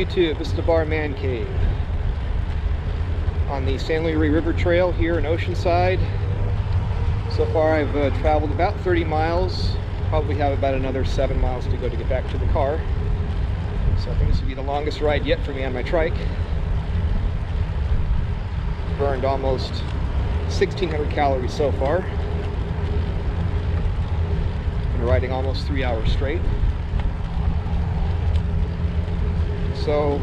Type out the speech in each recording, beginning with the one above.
YouTube, this is the Bar Man Cave on the San Luis River Trail here in Oceanside. So far I've traveled about 30 miles, probably have about another 7 miles to go to get back to the car. So I think this will be the longest ride yet for me on my trike. Burned almost 1,600 calories so far. Been riding almost 3 hours straight. So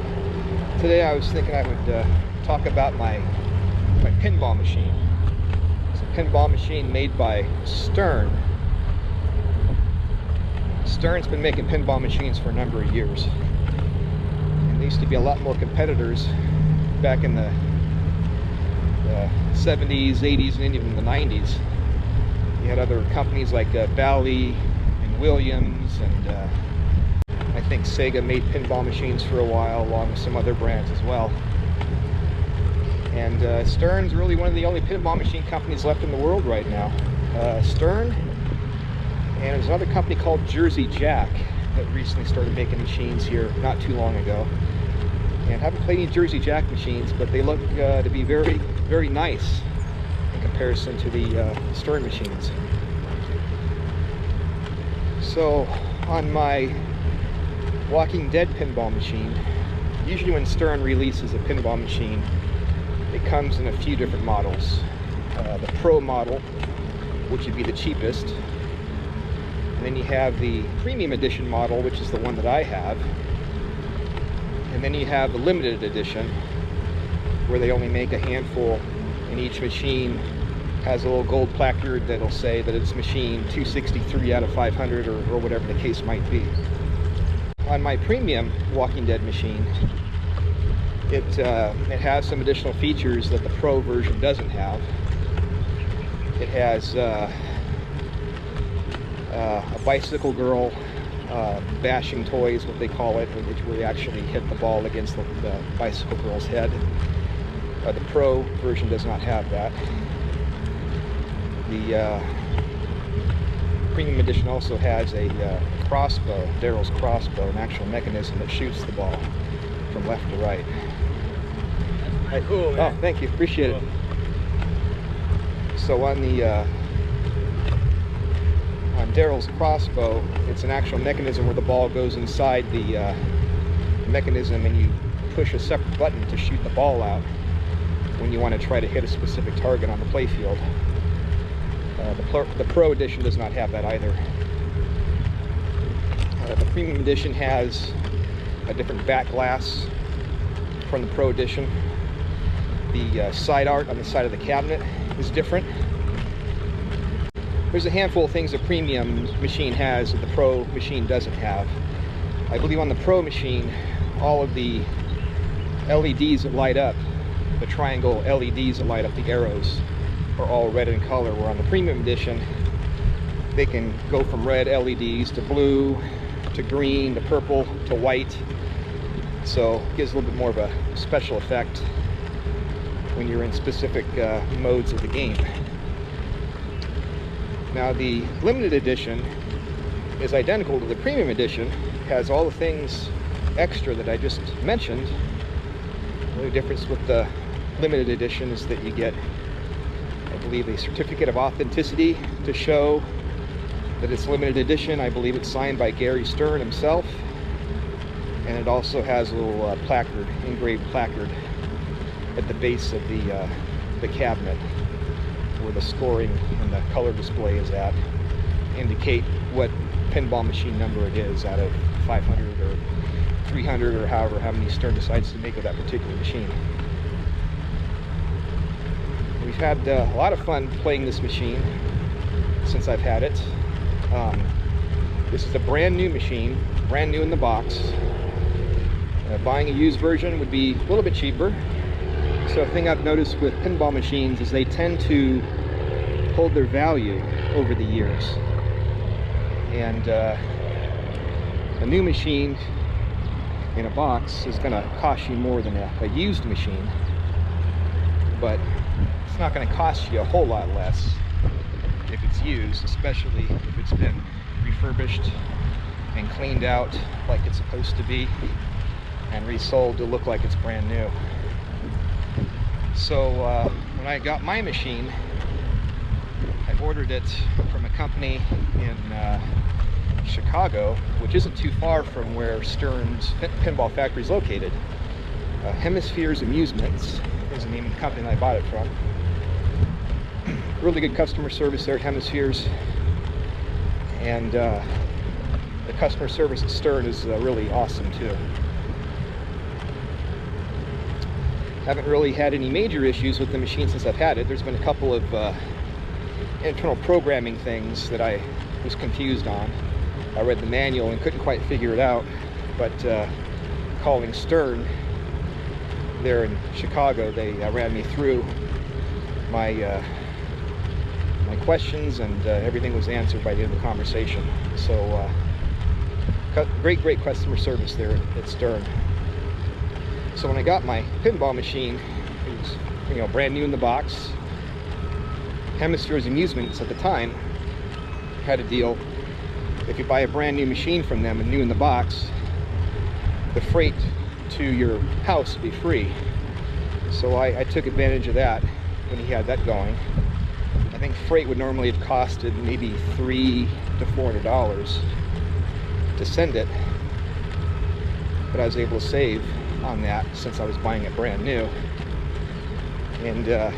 today I was thinking I would talk about my pinball machine. It's a pinball machine made by Stern. Stern's been making pinball machines for a number of years. And there used to be a lot more competitors back in the 70s, 80s, and even the 90s. You had other companies like Bally and Williams, and I think Sega made pinball machines for a while, along with some other brands as well. And Stern's really one of the only pinball machine companies left in the world right now. Stern, and there's another company called Jersey Jack that recently started making machines here not too long ago. And I haven't played any Jersey Jack machines, but they look to be very, very nice in comparison to the Stern machines. So on my Walking Dead pinball machine, usually when Stern releases a pinball machine, it comes in a few different models. The Pro model, which would be the cheapest, and then you have the Premium Edition model, which is the one that I have, and then you have the Limited Edition, where they only make a handful, and each machine has a little gold placard that'll say that it's machine 263 out of 500, or whatever the case might be. On my Premium Walking Dead machine, it has some additional features that the Pro version doesn't have. It has a bicycle girl bashing toys, what they call it, which where you actually hit the ball against the bicycle girl's head. The Pro version does not have that. The Premium Edition also has a crossbow, Daryl's crossbow, an actual mechanism that shoots the ball from left to right. That's cool, man. Oh, thank you, appreciate it. So on the on Daryl's crossbow, it's an actual mechanism where the ball goes inside the mechanism, and you push a separate button to shoot the ball out when you want to try to hit a specific target on the playfield. The Pro Edition does not have that either. The Premium Edition has a different back glass from the Pro Edition. The side art on the side of the cabinet is different. There's a handful of things the Premium machine has that the Pro machine doesn't have. I believe on the Pro machine, all of the LEDs that light up, the triangle LEDs that light up the arrows, are all red in color, where on the Premium Edition they can go from red LEDs to blue to green to purple to white, so it gives a little bit more of a special effect when you're in specific modes of the game. Now the Limited Edition is identical to the Premium Edition, has all the things extra that I just mentioned. The only difference with the Limited Edition is that you get, I believe, a certificate of authenticity to show that it's limited edition. I believe it's signed by Gary Stern himself, and it also has a little placard, engraved placard, at the base of the cabinet where the scoring and the color display is at, indicate what pinball machine number it is out of 500 or 300 or however how many Stern decides to make of that particular machine. We've had a lot of fun playing this machine since I've had it. This is a brand new machine, brand new in the box. Buying a used version would be a little bit cheaper. So a thing I've noticed with pinball machines is they tend to hold their value over the years. And a new machine in a box is going to cost you more than a used machine, but it's not going to cost you a whole lot less if it's used, especially if it's been refurbished and cleaned out like it's supposed to be. and resold to look like it's brand new. So when I got my machine, I ordered it from a company in Chicago, which isn't too far from where Stern's pinball factory is located. Hemispheres Amusements is the name of the company that I bought it from. Really good customer service there at Hemispheres, and the customer service at Stern is really awesome too. Haven't really had any major issues with the machine since I've had it. There's been a couple of internal programming things that I was confused on. I read the manual and couldn't quite figure it out, but calling Stern there in Chicago, they ran me through my my questions, and everything was answered by the end of the conversation. So great customer service there at Stern. So when I got my pinball machine, it was brand new in the box. Hemispheres Amusements at the time had a deal: if you buy a brand new machine from them and new in the box, the freight to your house would be free. So I took advantage of that when he had that going. I think freight would normally have costed maybe $300 to $400 to send it, but I was able to save on that since I was buying it brand new. And it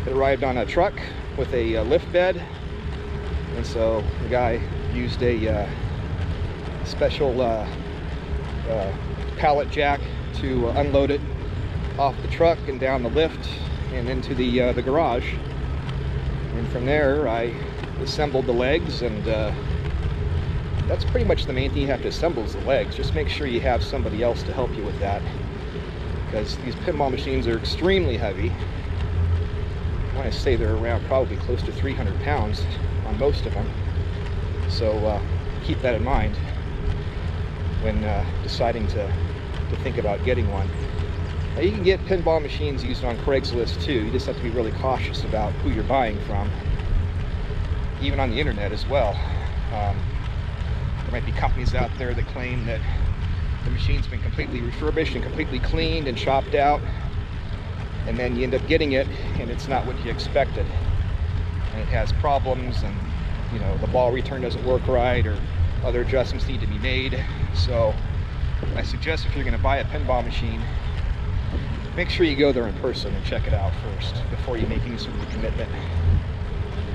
arrived on a truck with a lift bed, and so the guy used a special pallet jack to unload it off the truck and down the lift and into the garage. And from there I assembled the legs, and that's pretty much the main thing you have to assemble is the legs. Just make sure you have somebody else to help you with that, because these pinball machines are extremely heavy. I want to say they're around probably close to 300 pounds on most of them. So keep that in mind when deciding to think about getting one. Now, you can get pinball machines used on Craigslist too. You just have to be really cautious about who you're buying from, even on the internet as well. There might be companies out there that claim that the machine's been completely refurbished and completely cleaned and chopped out, and then you end up getting it and it's not what you expected, and it has problems, and the ball return doesn't work right, or other adjustments need to be made. So I suggest, if you're going to buy a pinball machine, make sure you go there in person and check it out first before you make any sort of commitment.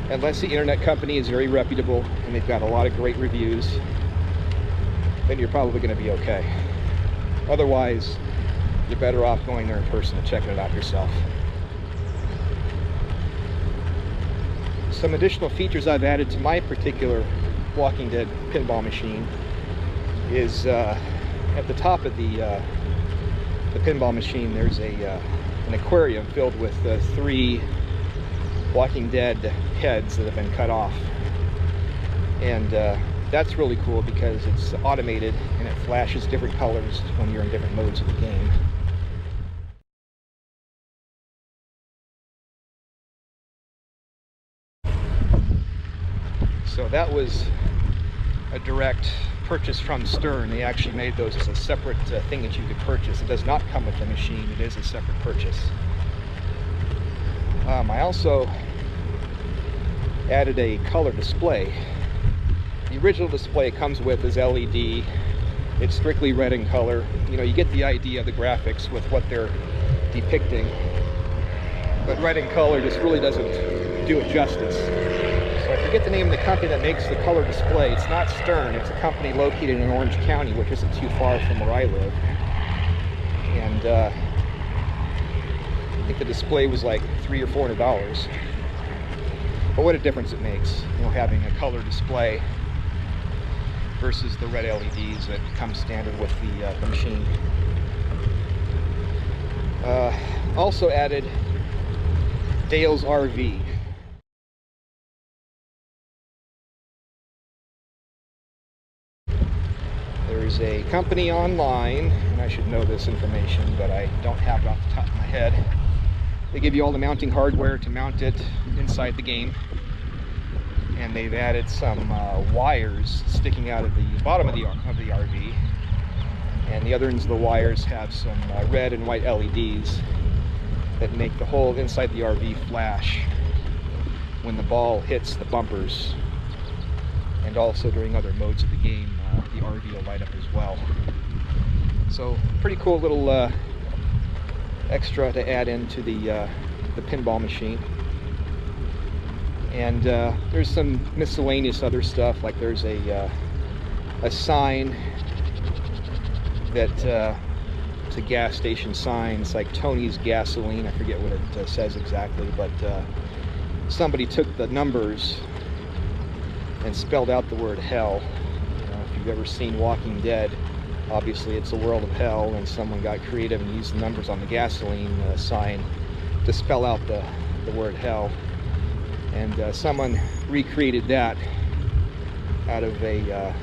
Unless the internet company is very reputable and they've got a lot of great reviews, then you're probably going to be okay. Otherwise, you're better off going there in person and checking it out yourself. Some additional features I've added to my particular Walking Dead pinball machine is at the top of the pinball machine, there's an aquarium filled with 3 Walking Dead heads that have been cut off, and that's really cool because it's automated and it flashes different colors when you're in different modes of the game. So that was a direct purchase from Stern. They actually made those as a separate thing that you could purchase. It does not come with the machine. It is a separate purchase. I also added a color display. The original display it comes with is LED. It's strictly red in color. You get the idea of the graphics with what they're depicting, but red in color just really doesn't do it justice. So I forget the name of the company that makes the color display. It's not Stern. It's a company located in Orange County, which isn't too far from where I live. And I think the display was like $300 or $400. But what a difference it makes, having a color display versus the red LEDs that come standard with the machine. Also added Dale's RV. There's a company online, and I should know this information, but I don't have it off the top of my head. They give you all the mounting hardware to mount it inside the game, and they've added some wires sticking out of the bottom of the RV and the other ends of the wires have some red and white LEDs that make the whole inside the RV flash when the ball hits the bumpers, and also during other modes of the game the RV will light up as well. So pretty cool little extra to add into the pinball machine. And there's some miscellaneous other stuff, like there's a sign that it's a gas station sign. It's like Tony's Gasoline. I forget what it says exactly, but somebody took the numbers and spelled out the word hell. You know, if you've ever seen Walking Dead, obviously it's a world of hell, and someone got creative and used the numbers on the gasoline sign to spell out the word hell. And someone recreated that out of a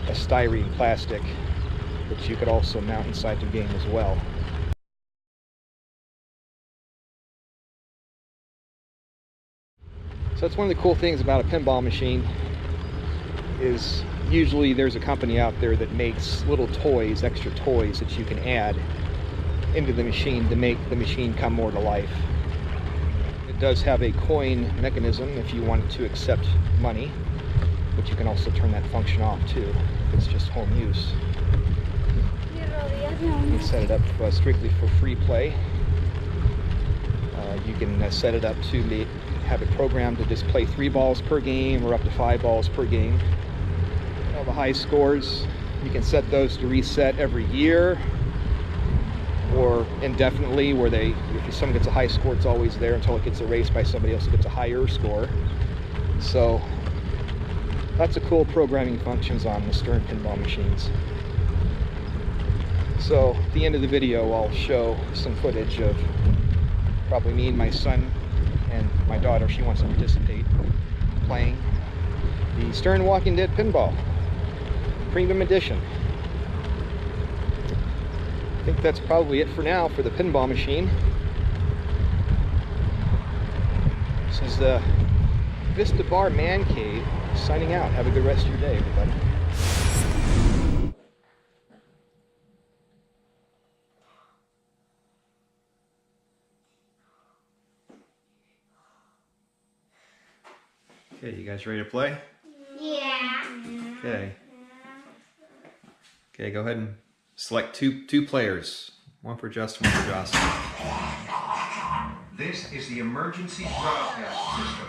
styrene plastic that you could also mount inside the game as well. So that's one of the cool things about a pinball machine, is usually there's a company out there that makes little toys, extra toys that you can add into the machine to make the machine come more to life. It does have a coin mechanism if you want to accept money, but you can also turn that function off too if it's just home use. You can set it up strictly for free play. You can set it up to have it programmed to just play 3 balls per game or up to 5 balls per game. All the high scores, you can set those to reset every year or indefinitely, where if someone gets a high score, it's always there until it gets erased by somebody else who gets a higher score. So lots of cool programming functions on the Stern pinball machines. So at the end of the video, I'll show some footage of probably me and my son and my daughter, she wants to participate, playing the Stern Walking Dead pinball premium edition. I think that's probably it for now for the pinball machine. This is the Vista Bar Man Cave signing out. Have a good rest of your day, everybody. Okay, you guys ready to play? Yeah. Okay. Okay, go ahead and select two players. One for Justin, one for Jocelyn. This is the emergency broadcast system.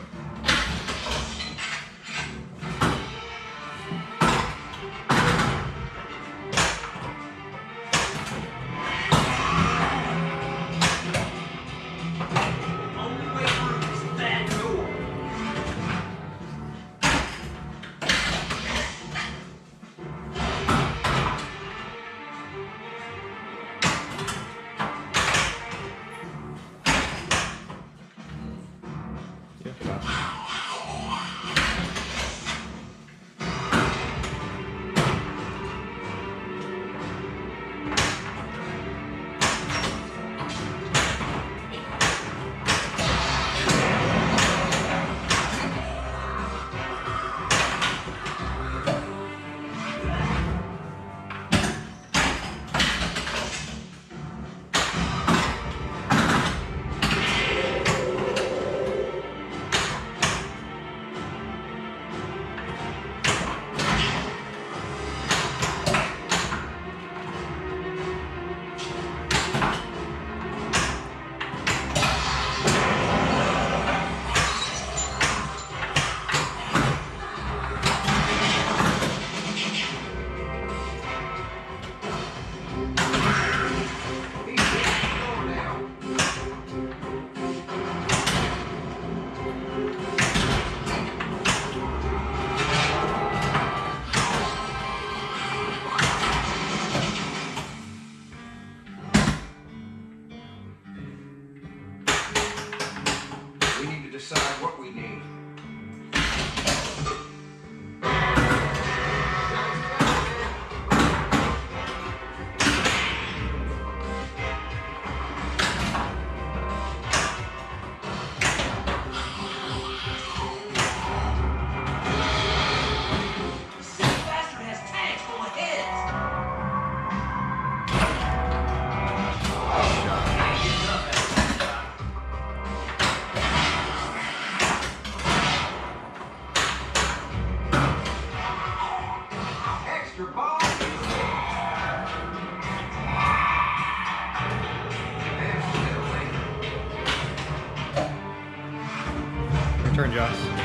Decide what we need. This bastard has tanks full of heads. turn, Josh.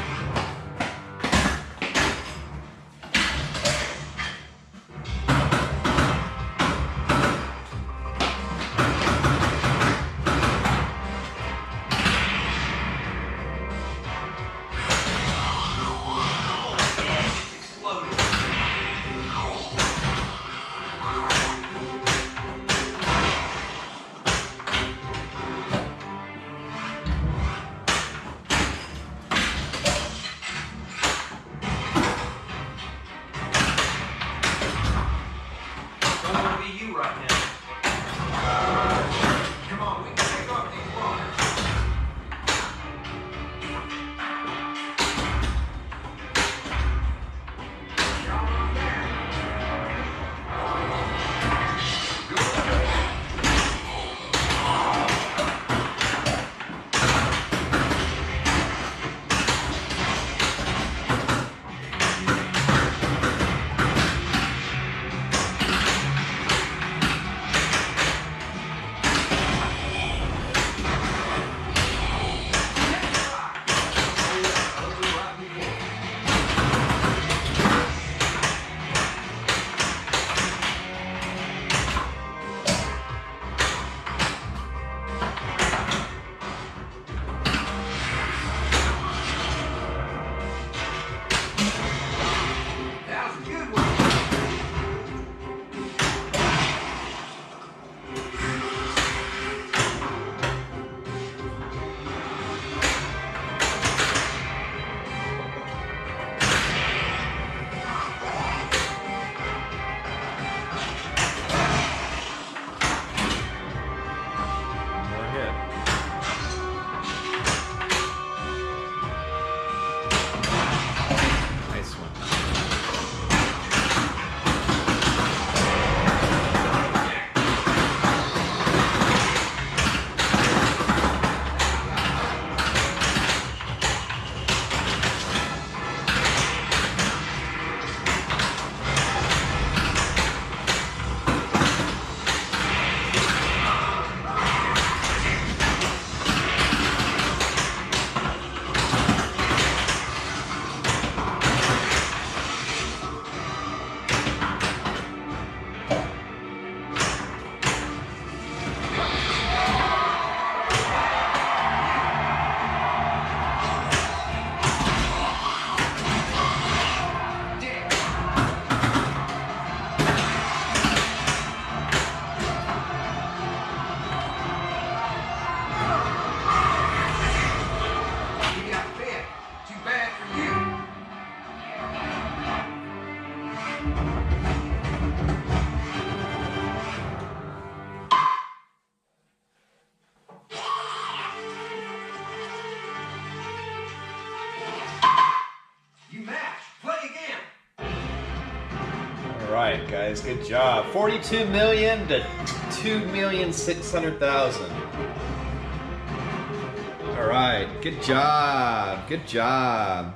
Alright guys, good job. 42 million to 2,600,000. Alright, good job. Good job.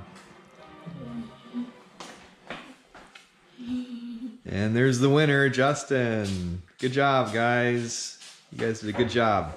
And there's the winner, Justin. Good job, guys. You guys did a good job.